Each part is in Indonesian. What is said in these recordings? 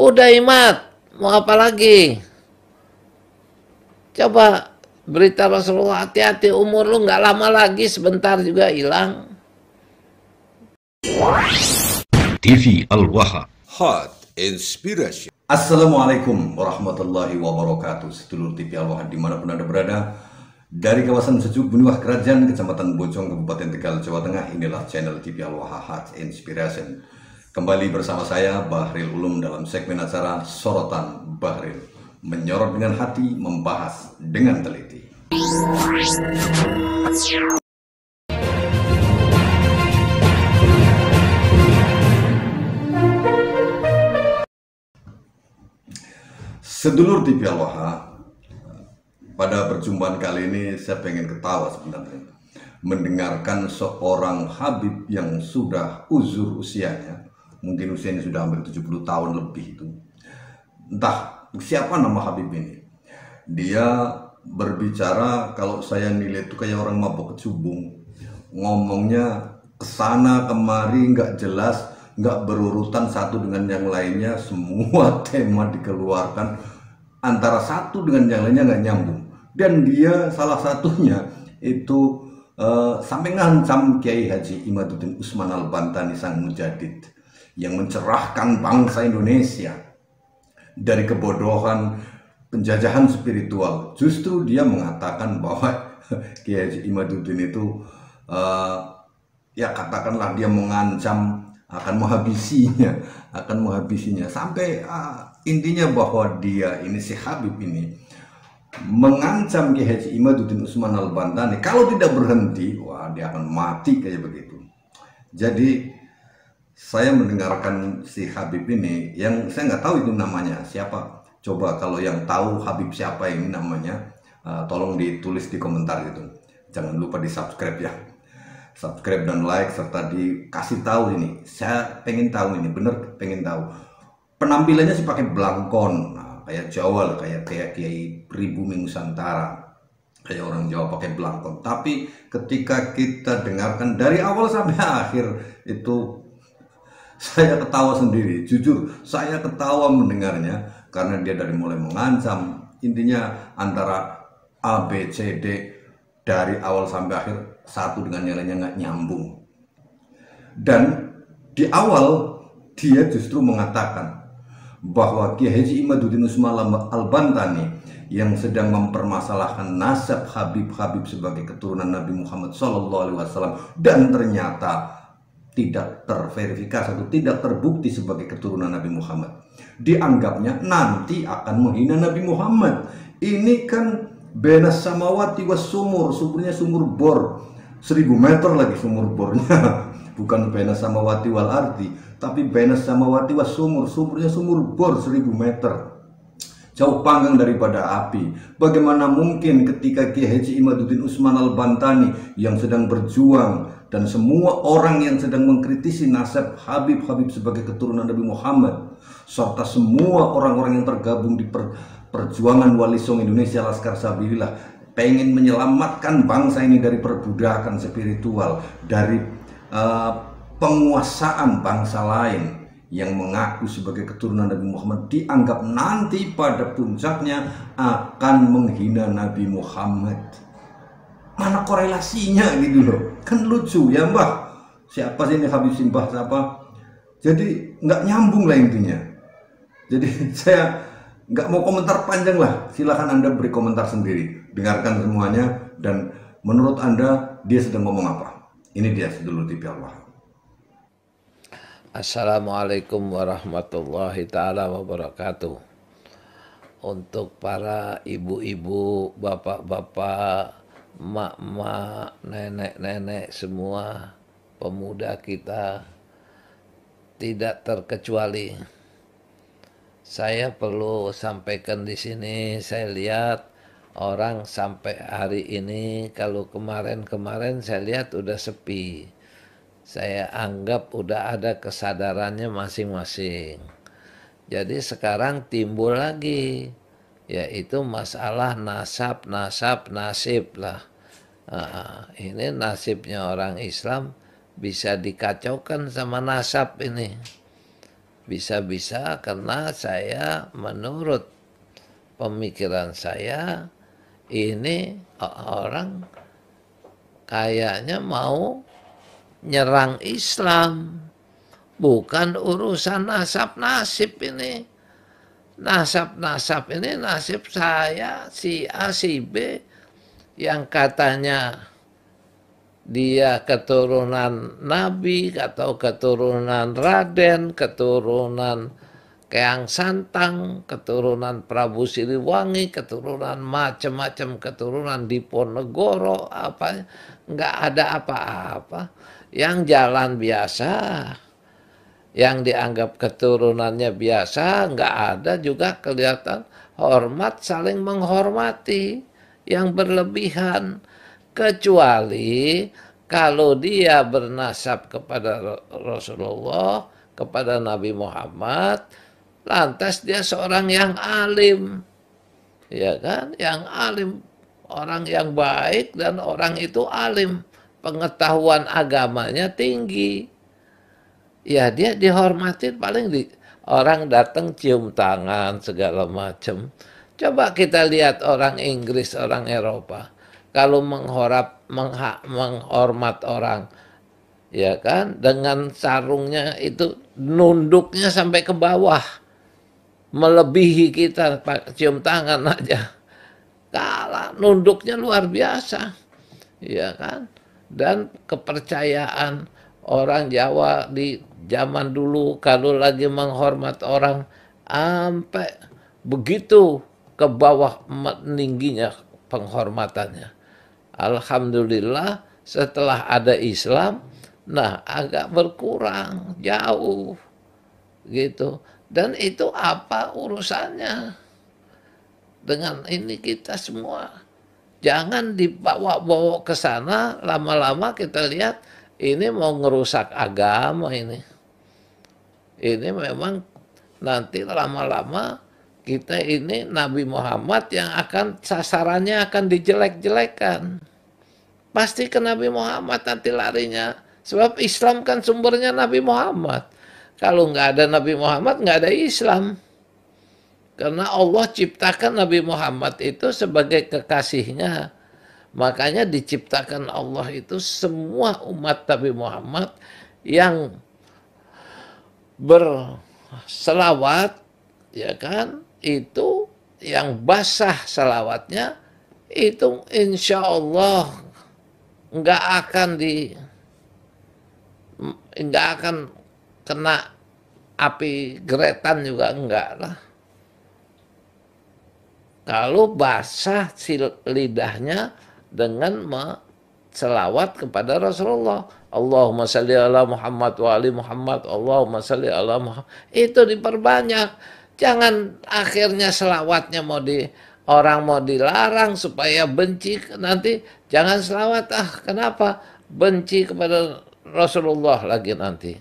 Udah Imat, mau apa lagi? Coba berita Rasulullah, hati-hati, umur lu nggak lama lagi, sebentar juga hilang. TV Al-Waha. Hot Inspiration. Assalamualaikum warahmatullahi wabarakatuh. Sedulur TV Al-Waha dimanapun Anda berada, dari kawasan Sejuk Benua Kerajaan, Kecamatan Bojong, Kabupaten Tegal, Jawa Tengah, inilah channel TV Al-Waha Hot Inspiration. Kembali bersama saya Bahril Ulum dalam segmen acara Sorotan Bahril, menyorot dengan hati, membahas dengan teliti. Sedulur TV Al-Waha, pada perjumpaan kali ini saya pengen ketawa sebenarnya mendengarkan seorang Habib yang sudah uzur usianya, mungkin usianya sudah hampir 70 tahun lebih itu. Entah siapa nama Habib ini. Dia berbicara, kalau saya nilai itu kayak orang mabok kecubung, ngomongnya kesana kemari nggak jelas, nggak berurutan satu dengan yang lainnya, semua tema dikeluarkan antara satu dengan yang lainnya nggak nyambung. Dan dia salah satunya itu sampai ngancam Kiai Haji Imaduddin Usman Al-Bantani sang Mujadid yang mencerahkan bangsa Indonesia dari kebodohan penjajahan spiritual. Justru dia mengatakan bahwa Kiai Haji Imaduddin itu ya katakanlah dia mengancam akan menghabisinya sampai intinya bahwa dia ini, si Habib ini mengancam Kiai Haji Imaduddin Usman Al-Bantani kalau tidak berhenti, wah dia akan mati kayak begitu. Jadi saya mendengarkan si Habib ini, yang saya nggak tahu itu namanya siapa. Coba kalau yang tahu Habib siapa ini namanya, tolong ditulis di komentar gitu. Jangan lupa di subscribe ya, subscribe dan like, serta dikasih tahu ini. Saya pengen tahu ini, bener pengen tahu. Penampilannya sih pakai belangkon, kayak Jawa lah, kayak Kiai Pribumi Nusantara, kayak orang Jawa pakai belangkon. Tapi ketika kita dengarkan dari awal sampai akhir itu, saya ketawa sendiri. Jujur, saya ketawa mendengarnya karena dia dari mulai mengancam, intinya antara A, B, C, D, dari awal sampai akhir satu dengan yang lainnya nggak nyambung. Dan di awal dia justru mengatakan bahwa Kiai Haji Imaduddin Usman Al-Bantani yang sedang mempermasalahkan nasab Habib sebagai keturunan Nabi Muhammad SAW dan ternyata tidak terverifikasi atau tidak terbukti sebagai keturunan Nabi Muhammad, dianggapnya nanti akan menghina Nabi Muhammad. Ini kan benas samawati was sumur, sumurnya sumur bor 1000 meter lagi sumur bornya, bukan benas samawati wal ardi, tapi benas samawati was sumur, sumurnya sumur bor 1000 meter, jauh panggang daripada api. Bagaimana mungkin ketika Kiai Haji Imaduddin Usman Al-Bantani yang sedang berjuang dan semua orang yang sedang mengkritisi nasab Habib sebagai keturunan Nabi Muhammad, serta semua orang-orang yang tergabung di perjuangan Wali Songo Indonesia Laskar Sabilillah, pengen menyelamatkan bangsa ini dari perbudakan spiritual, dari penguasaan bangsa lain yang mengaku sebagai keturunan Nabi Muhammad, dianggap nanti pada puncaknya akan menghina Nabi Muhammad. Mana korelasinya gitu loh, kan lucu ya Mbah, siapa sih ini Habib Simbah siapa? Jadi nggak nyambung lah intinya. Jadi saya nggak mau komentar panjang lah, silahkan Anda beri komentar sendiri, dengarkan semuanya, dan menurut Anda dia sedang ngomong apa. Ini dia Sedulur TV Al-Waha. Assalamualaikum warahmatullahi ta'ala wabarakatuh. Untuk para ibu-ibu, bapak-bapak, mak-mak, nenek-nenek, semua pemuda kita tidak terkecuali, saya perlu sampaikan di sini. Saya lihat orang sampai hari ini, kalau kemarin saya lihat udah sepi. Saya anggap udah ada kesadarannya masing-masing. Jadi sekarang timbul lagi, yaitu masalah nasib lah. Ini nasibnya orang Islam bisa dikacaukan sama nasab ini. Bisa-bisa karena saya menurut pemikiran saya ini orang kayaknya mau nyerang Islam. Bukan urusan nasab-nasib ini. Nasab-nasab ini nasib saya, si A, si B, yang katanya dia keturunan Nabi, atau keturunan Raden, keturunan Keang Santang, keturunan Prabu Siliwangi, keturunan macam-macam, keturunan Diponegoro, apa, nggak ada apa-apa. Yang jalan biasa, yang dianggap keturunannya biasa, nggak ada juga kelihatan hormat, saling menghormati yang berlebihan. Kecuali kalau dia bernasab kepada Rasulullah, kepada Nabi Muhammad, lantas dia seorang yang alim, ya kan, yang alim, orang yang baik, dan orang itu alim, pengetahuan agamanya tinggi. Ya dia dihormatin, paling orang datang cium tangan segala macam. Coba kita lihat orang Inggris, orang Eropa, kalau menghormat orang, ya kan, dengan sarungnya itu nunduknya sampai ke bawah, melebihi kita cium tangan aja. Kalah, nunduknya luar biasa, ya kan. Dan kepercayaan orang Jawa di zaman dulu kalau lagi menghormat orang sampai begitu ke bawah meningginya penghormatannya. Alhamdulillah setelah ada Islam, nah agak berkurang jauh gitu. Dan itu apa urusannya dengan ini kita semua? Jangan dibawa-bawa ke sana, lama-lama kita lihat ini mau ngerusak agama ini. Ini memang nanti lama-lama kita ini Nabi Muhammad yang akan sasarannya akan dijelek-jelekan. Pasti ke Nabi Muhammad nanti larinya. Sebab Islam kan sumbernya Nabi Muhammad. Kalau nggak ada Nabi Muhammad, nggak ada Islam. Karena Allah ciptakan Nabi Muhammad itu sebagai kekasihnya. Makanya diciptakan Allah itu semua umat Nabi Muhammad yang berselawat, ya kan, itu yang basah selawatnya itu insya Allah nggak akan kena api geretan juga enggak lah. Kalau basah si lidahnya dengan selawat kepada Rasulullah. Allahumma salli ala Muhammad wa ali Muhammad, Allahumma salli ala Muhammad. Itu diperbanyak. Jangan akhirnya selawatnya orang mau dilarang supaya benci, nanti jangan selawat. Kenapa? Benci kepada Rasulullah lagi nanti.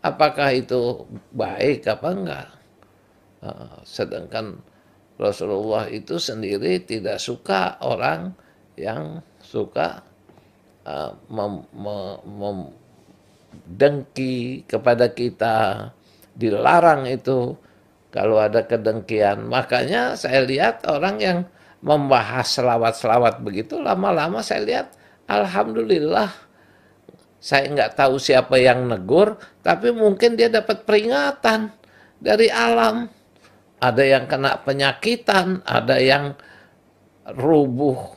Apakah itu baik apa enggak? Sedangkan Rasulullah itu sendiri tidak suka orang yang suka dengki kepada kita. Dilarang itu kalau ada kedengkian. Makanya saya lihat orang yang membahas selawat-selawat begitu, lama-lama saya lihat alhamdulillah, saya nggak tahu siapa yang negur, tapi mungkin dia dapat peringatan dari alam. Ada yang kena penyakitan, ada yang rubuh,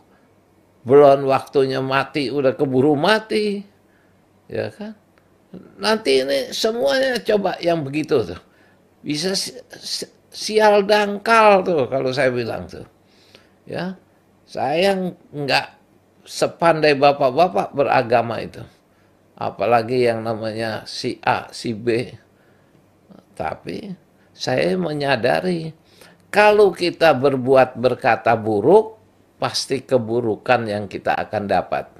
belum waktunya mati, udah keburu mati. Ya kan? Nanti ini semuanya coba yang begitu tuh. Bisa sial dangkal tuh kalau saya bilang tuh. Ya, saya nggak sepandai bapak-bapak beragama itu. Apalagi yang namanya si A, si B. Tapi saya menyadari kalau kita berkata buruk, pasti keburukan yang kita akan dapat.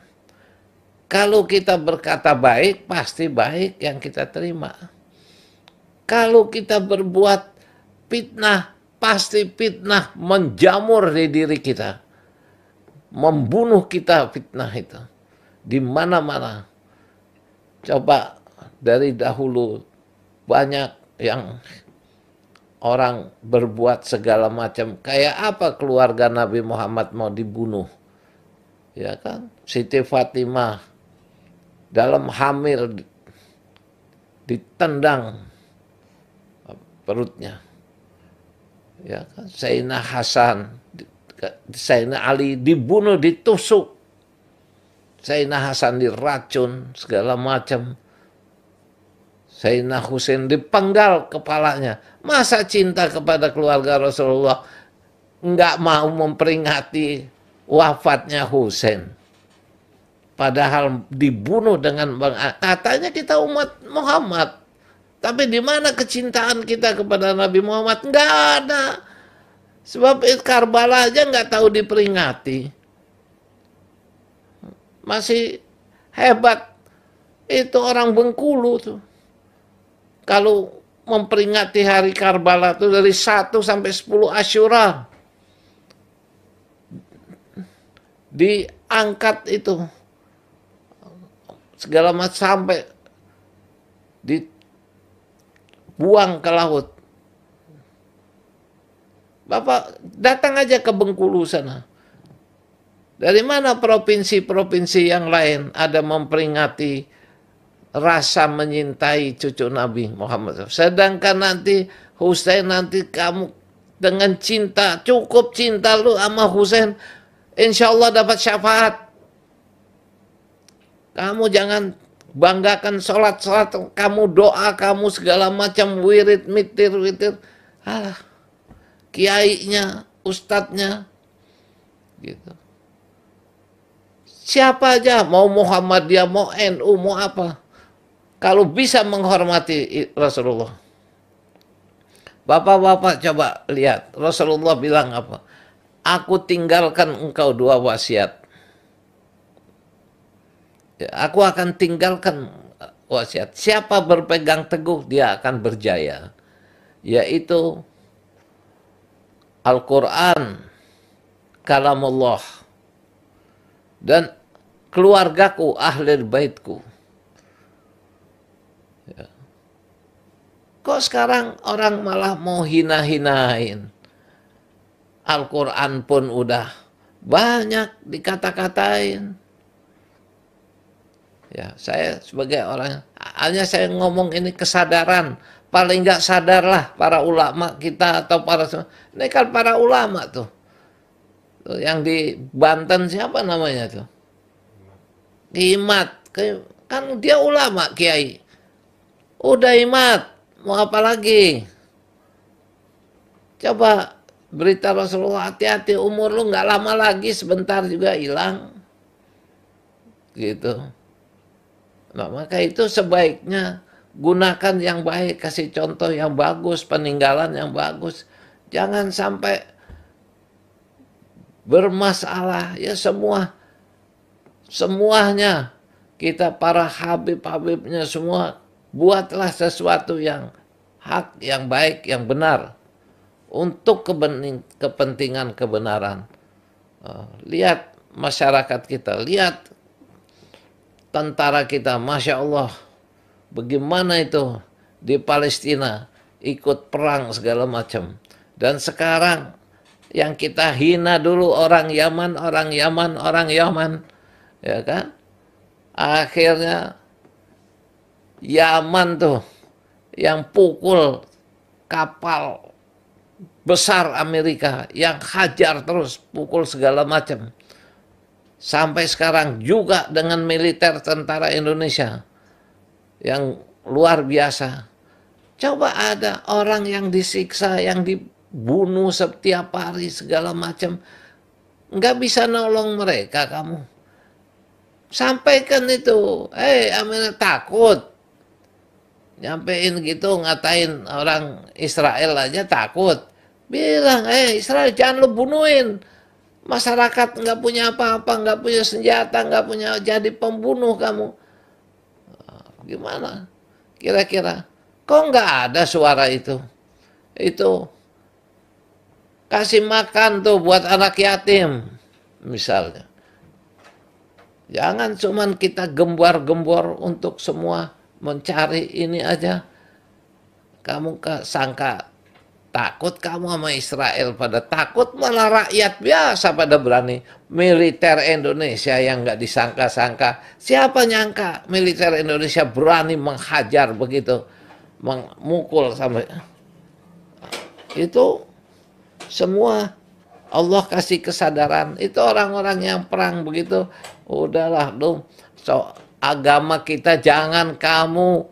Kalau kita berkata baik, pasti baik yang kita terima. Kalau kita berbuat fitnah, pasti fitnah menjamur di diri kita. Membunuh kita fitnah itu. Di mana-mana. Coba dari dahulu banyak yang orang berbuat segala macam. Kayak apa keluarga Nabi Muhammad mau dibunuh? Ya kan? Siti Fatimah dalam hamil ditendang perutnya. Ya kan? Sayyidina Hasan, Sayyidina Ali dibunuh, ditusuk. Sayyidina Hasan diracun segala macam. Sayyidina Husain dipenggal kepalanya. Masa cinta kepada keluarga Rasulullah nggak mau memperingati wafatnya Husain? Padahal dibunuh dengan katanya kita umat Muhammad. Tapi di mana kecintaan kita kepada Nabi Muhammad? Nggak ada. Sebab Karbala aja nggak tahu diperingati. Masih hebat itu orang Bengkulu tuh. Kalau memperingati hari Karbala itu dari 1 sampai 10 Asyura. Diangkat itu. Segala macam sampai dibuang ke laut. Bapak datang aja ke Bengkulu sana. Dari mana provinsi-provinsi yang lain ada memperingati rasa menyintai cucu Nabi Muhammad. Sedangkan nanti Husain, nanti kamu dengan cinta, cukup cinta lu sama Husain, insya Allah dapat syafaat. Kamu jangan banggakan sholat, kamu doa, kamu segala macam wirid, mitir. Alah, kiainya, ustadznya, gitu. Siapa aja, mau Muhammadiyah, mau NU, mau apa. Kalau bisa menghormati Rasulullah. Bapak-bapak coba lihat, Rasulullah bilang apa? Aku tinggalkan engkau 2 wasiat. Ya, aku akan tinggalkan wasiat. Siapa berpegang teguh, dia akan berjaya. Yaitu Al-Quran, kalamullah, dan keluargaku, ahli baitku. Ya. Kok sekarang orang malah mau hina-hinain? Al-Quran pun udah banyak dikata-katain. Ya, saya sebagai orang, hanya saya ngomong ini kesadaran. Paling nggak sadarlah para ulama kita atau para, ini kan para ulama tuh. Yang di Banten siapa namanya tuh? Imat. Kan dia ulama, kiai. Udah Imat, mau apa lagi? Coba berita Rasulullah, hati-hati, umur lu nggak lama lagi, sebentar juga hilang. Gitu. Nah, maka itu sebaiknya gunakan yang baik, kasih contoh yang bagus, peninggalan yang bagus. Jangan sampai bermasalah, ya semuanya kita para habib-habibnya semua buatlah sesuatu yang hak, yang baik, yang benar untuk kepentingan kebenaran. Lihat masyarakat kita, lihat tentara kita, Masya Allah, bagaimana itu di Palestina ikut perang segala macam. Dan sekarang yang kita hina dulu orang Yaman, ya kan? Akhirnya Yaman tuh yang pukul kapal besar Amerika, yang hajar terus, pukul segala macam. Sampai sekarang juga dengan militer tentara Indonesia yang luar biasa. Coba ada orang yang disiksa, yang dibunuh setiap hari segala macam. Nggak bisa nolong mereka kamu. Sampaikan itu. Amerika takut. Nyampein gitu, ngatain orang Israel aja takut. Bilang, Israel jangan lu bunuhin. Masyarakat nggak punya apa-apa, nggak punya senjata, nggak punya, jadi pembunuh kamu. Gimana? Kira-kira? Kok nggak ada suara itu? Itu kasih makan tuh buat anak yatim, misalnya. Jangan cuman kita gembor-gembor untuk semua mencari ini aja. kamu sangka takut kamu sama Israel, pada takut, malah rakyat biasa pada berani. Militer Indonesia yang nggak disangka-sangka, siapa nyangka militer Indonesia berani menghajar begitu, memukul sampai itu. Semua Allah kasih kesadaran. Itu orang-orang yang perang begitu, udahlah dong. So, agama kita jangan kamu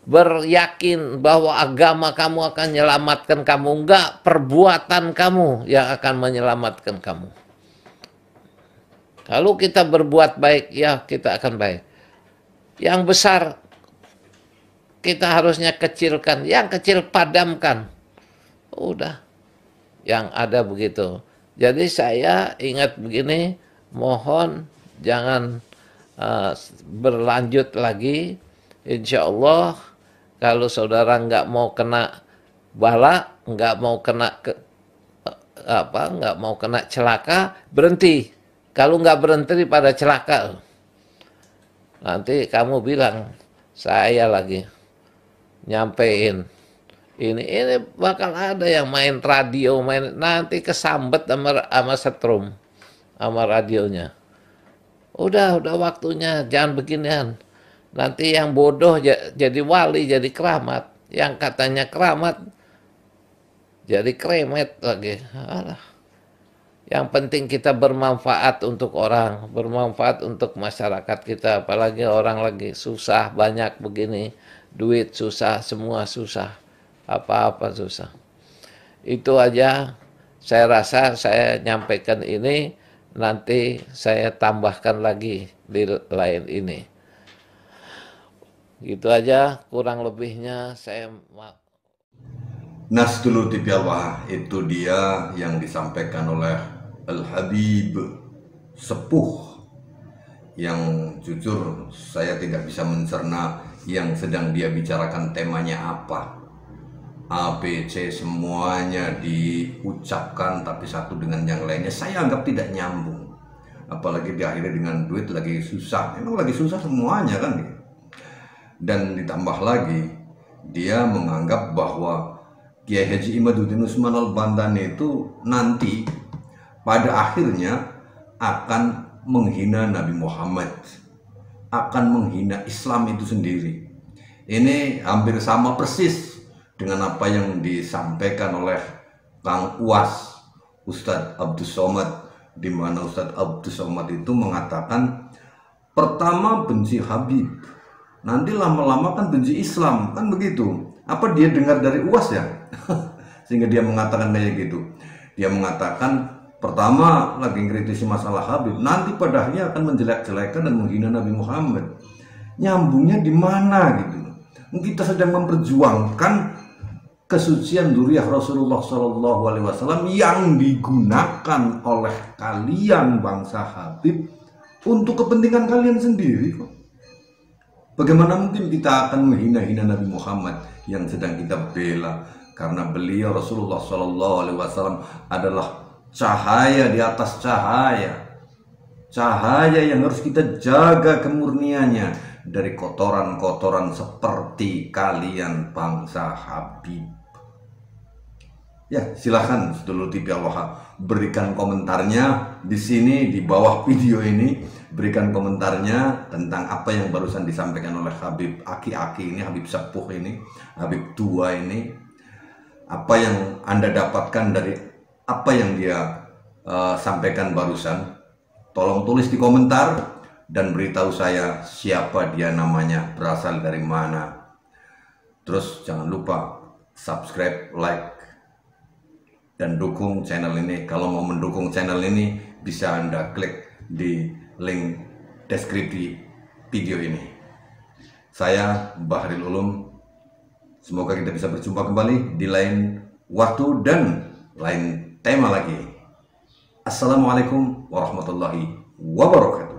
beryakin bahwa agama kamu akan menyelamatkan kamu. Enggak, perbuatan kamu yang akan menyelamatkan kamu. Kalau kita berbuat baik, ya kita akan baik. Yang besar kita harusnya kecilkan, yang kecil padamkan. Udah, yang ada begitu. Jadi saya ingat begini, mohon jangan berlanjut lagi. Insya Allah kalau saudara nggak mau kena bala, nggak mau kena nggak mau kena celaka, berhenti. Kalau nggak berhenti pada celaka, nanti kamu bilang saya lagi nyampein ini bakal ada yang main radio, nanti kesambet sama setrum sama radionya. Udah waktunya, jangan beginian. Nanti yang bodoh jadi wali, jadi keramat. Yang katanya keramat jadi kremet lagi. Alah. Yang penting kita bermanfaat untuk orang, bermanfaat untuk masyarakat kita. Apalagi orang lagi susah, banyak begini. Duit susah, semua susah. Apa-apa susah. Itu aja saya rasa saya nyampaikan ini. Nanti saya tambahkan lagi di lain ini. Gitu aja, kurang lebihnya saya Nas dulu TV Al-Waha, itu dia yang disampaikan oleh Al-Habib Sepuh, yang jujur saya tidak bisa mencerna yang sedang dia bicarakan temanya apa. A, B, C semuanya diucapkan, tapi satu dengan yang lainnya saya anggap tidak nyambung. Apalagi diakhiri dengan duit lagi susah. Emang lagi susah semuanya kan. Dan ditambah lagi dia menganggap bahwa Kiai Haji Imaduddin Usman Al-Bantani itu nanti pada akhirnya akan menghina Nabi Muhammad, akan menghina Islam itu sendiri. Ini hampir sama persis dengan apa yang disampaikan oleh Kang Uwas, Ustadz Abdus Somad, di mana Ustadz Abdus Somad itu mengatakan pertama benci Habib, nanti lama-lama kan benci Islam, kan begitu. Apa dia dengar dari Uwas ya? Sehingga dia mengatakan kayak gitu. Dia mengatakan pertama lagi kritisi masalah Habib, nanti pada akhirnya akan menjelek-jelekan dan menghina Nabi Muhammad. Nyambungnya di mana gitu? Kita sedang memperjuangkan kesucian dzurriyyah Rasulullah SAW yang digunakan oleh kalian bangsa Habib untuk kepentingan kalian sendiri kok. Bagaimana mungkin kita akan menghina-hina Nabi Muhammad yang sedang kita bela, karena beliau Rasulullah SAW adalah cahaya di atas cahaya, cahaya yang harus kita jaga kemurniannya dari kotoran-kotoran seperti kalian bangsa Habib. Ya, silahkan Sedulur TV Al-Waha berikan komentarnya di sini di bawah video ini, berikan komentarnya tentang apa yang barusan disampaikan oleh Habib aki-aki ini, Habib Sepuh ini, Habib tua ini. Apa yang Anda dapatkan dari apa yang dia sampaikan barusan? Tolong tulis di komentar dan beritahu saya siapa dia, namanya, berasal dari mana. Terus jangan lupa subscribe, like, dan dukung channel ini. Kalau mau mendukung channel ini bisa Anda klik di link deskripsi video ini. Saya Bahril Ulum. Semoga kita bisa berjumpa kembali di lain waktu dan lain tema lagi. Assalamualaikum warahmatullahi wabarakatuh.